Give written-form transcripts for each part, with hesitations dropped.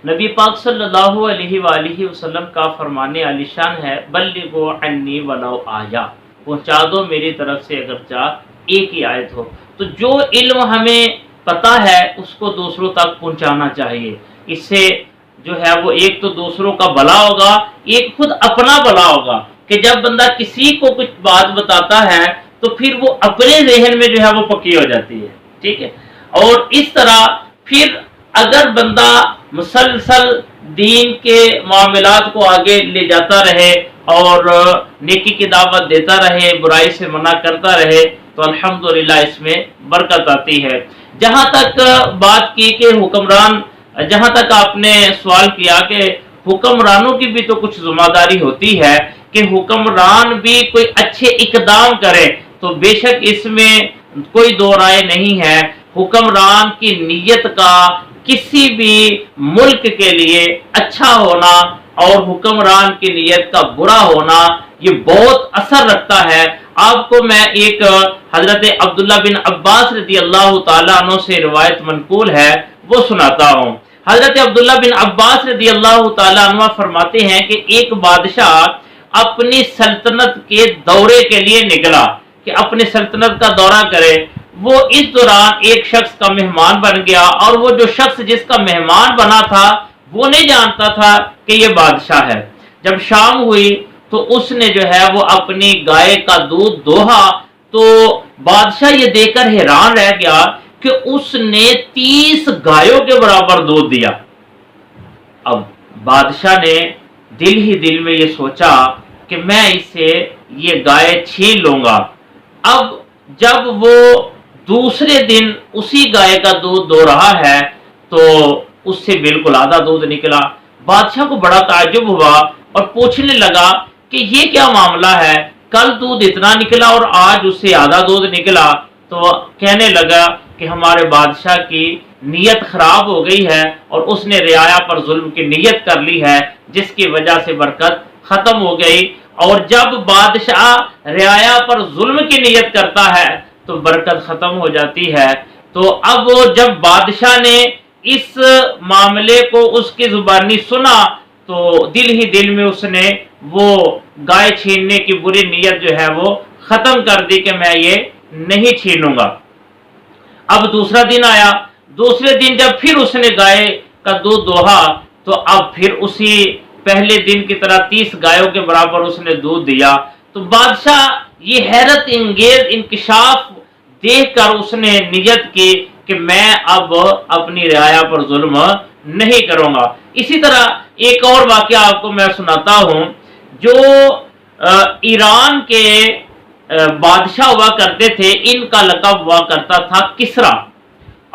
نبی پاک صلی اللہ علیہ وآلہ وسلم کا فرمانے عالی شان ہے، بلغوا عنی ولو آیا، پہنچا دو میری طرف سے اگرچہ ایک ہی آیت ہو۔ تو جو علم ہمیں پتہ ہے اس کو دوسروں تک پہنچانا چاہیے، اس سے جو ہے وہ ایک تو دوسروں کا بھلا ہوگا، ایک خود اپنا بھلا ہوگا، کہ جب بندہ کسی کو کچھ بات بتاتا ہے تو پھر وہ اپنے ذہن میں جو ہے وہ پکی ہو جاتی ہے، ٹھیک ہے۔ اور اس طرح پھر اگر بندہ مسلسل دین کے معاملات کو آگے لے جاتا رہے اور نیکی کی دعوت دیتا رہے، برائی سے منع کرتا رہے، تو الحمدللہ اس میں برکت آتی ہے۔ جہاں تک بات کی کہ حکمران، جہاں تک آپ نے سوال کیا کہ حکمرانوں کی بھی تو کچھ ذمہ داری ہوتی ہے کہ حکمران بھی کوئی اچھے اقدام کرے، تو بے شک اس میں کوئی دو رائے نہیں ہے، حکمران کی نیت کا کسی بھی ملک کے لیے اچھا ہونا اور حکمران کی نیت کا برا ہونا یہ بہت اثر رکھتا ہے۔ آپ کو میں ایک حضرت عبداللہ بن عباس رضی اللہ تعالیٰ عنہ سے روایت منقول ہے وہ سناتا ہوں۔ حضرت عبداللہ بن عباس رضی اللہ تعالیٰ عنہ فرماتے ہیں کہ ایک بادشاہ اپنی سلطنت کے دورے کے لیے نکلا کہ اپنی سلطنت کا دورہ کرے، وہ اس دوران ایک شخص کا مہمان بن گیا، اور وہ جو شخص جس کا مہمان بنا تھا وہ نہیں جانتا تھا کہ یہ بادشاہ ہے۔ جب شام ہوئی تو اس نے جو ہے وہ اپنی گائے کا دودھ دوہا، تو بادشاہ یہ دیکھ کر حیران رہ گیا کہ اس نے 30 گایوں کے برابر دودھ دیا۔ اب بادشاہ نے دل ہی دل میں یہ سوچا کہ میں اسے یہ گائے چھین لوں گا۔ اب جب وہ دوسرے دن اسی گائے کا دودھ دو رہا ہے تو اس سے بالکل آدھا دودھ نکلا۔ بادشاہ کو بڑا تعجب ہوا اور پوچھنے لگا کہ یہ کیا معاملہ ہے، کل دودھ اتنا نکلا اور آج اس سے آدھا دودھ نکلا۔ تو کہنے لگا کہ ہمارے بادشاہ کی نیت خراب ہو گئی ہے اور اس نے رعایا پر ظلم کی نیت کر لی ہے، جس کی وجہ سے برکت ختم ہو گئی۔ اور جب بادشاہ رعایا پر ظلم کی نیت کرتا ہے تو برکت ختم ہو جاتی ہے۔ تو اب جب بادشاہ نے اس معاملے کو اس کی زبانی سنا تو دل ہی دل میں اس نے وہ گائے چھیننے کی بری نیت جو ہے وہ ختم کر دی کہ میں یہ نہیں چھینوں گا۔ اب دوسرا دن آیا، دوسرے دن جب پھر اس نے گائے کا دودھ دوہا تو اب پھر اسی پہلے دن کی طرح 30 گایوں کے برابر اس نے دودھ دیا۔ تو بادشاہ یہ حیرت انگیز انکشاف دیکھ کر اس نے نیت کی کہ میں اب اپنی رعایا پر ظلم نہیں کروں گا۔ اسی طرح ایک اور واقعہ آپ کو میں سناتا ہوں، جو ایران کے بادشاہ ہوا کرتے تھے، ان کا لقب ہوا کرتا تھا کسرا،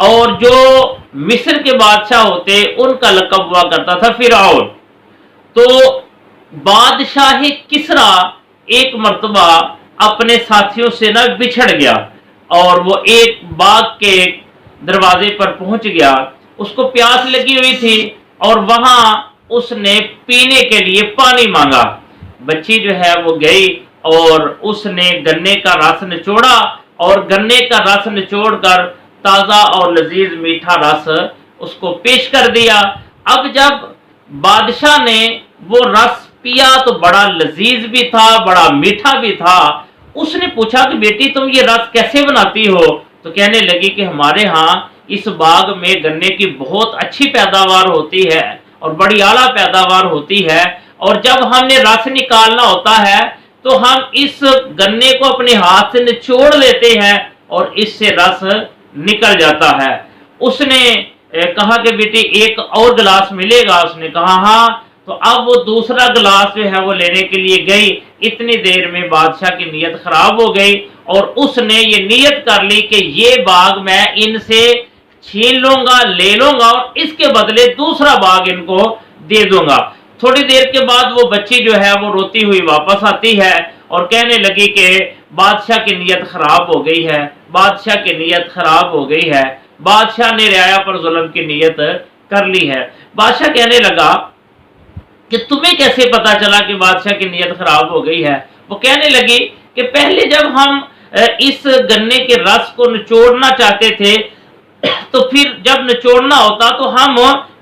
اور جو مصر کے بادشاہ ہوتے ان کا لقب ہوا کرتا تھا فرعون۔ تو بادشاہ کسرا ایک مرتبہ اپنے ساتھیوں سے نہ بچھڑ گیا اور وہ ایک باغ کے دروازے پر پہنچ گیا، اس کو پیاس لگی ہوئی تھی اور وہاں اس نے پینے کے لیے پانی مانگا۔ بچی جو ہے وہ گئی اور اس نے گنے کا رس نچوڑا اور گنے کا رس نچوڑ کر تازہ اور لذیذ میٹھا رس اس کو پیش کر دیا۔ اب جب بادشاہ نے وہ رس پیا تو بڑا لذیذ بھی تھا، بڑا میٹھا بھی تھا۔ اس نے پوچھا کہ بیٹی تم یہ رس کیسے بناتی ہو؟ تو کہنے لگی کہ ہمارے ہاں اس باغ میں گنے کی بہت اچھی پیداوار ہوتی ہے اور بڑی اعلیٰ پیداوار ہوتی ہے، اور جب ہم نے رس نکالنا ہوتا ہے تو ہم اس گنے کو اپنے ہاتھ سے نچوڑ لیتے ہیں اور اس سے رس نکل جاتا ہے۔ اس نے کہا کہ بیٹی ایک اور گلاس ملے گا؟ اس نے کہا ہاں۔ تو اب وہ دوسرا گلاس جو ہے وہ لینے کے لیے گئی، اتنی دیر میں بادشاہ کی نیت خراب ہو گئی اور اس نے یہ نیت کر لی کہ یہ باغ میں ان سے چھین لوں گا، لے لوں گا اور اس کے بدلے دوسرا باغ ان کو دے دوں گا۔ تھوڑی دیر کے بعد وہ بچی جو ہے وہ روتی ہوئی واپس آتی ہے اور کہنے لگی کہ بادشاہ کی نیت خراب ہو گئی ہے، بادشاہ کی نیت خراب ہو گئی ہے، بادشاہ نے رعایا پر ظلم کی نیت کر لی ہے۔ بادشاہ کہنے لگا کہ تمہیں کیسے پتا چلا کہ بادشاہ کی نیت خراب ہو گئی ہے؟ وہ کہنے لگی کہ پہلے جب ہم اس گنے کے رس کو نچوڑنا چاہتے تھے تو پھر جب نچوڑنا ہوتا تو ہم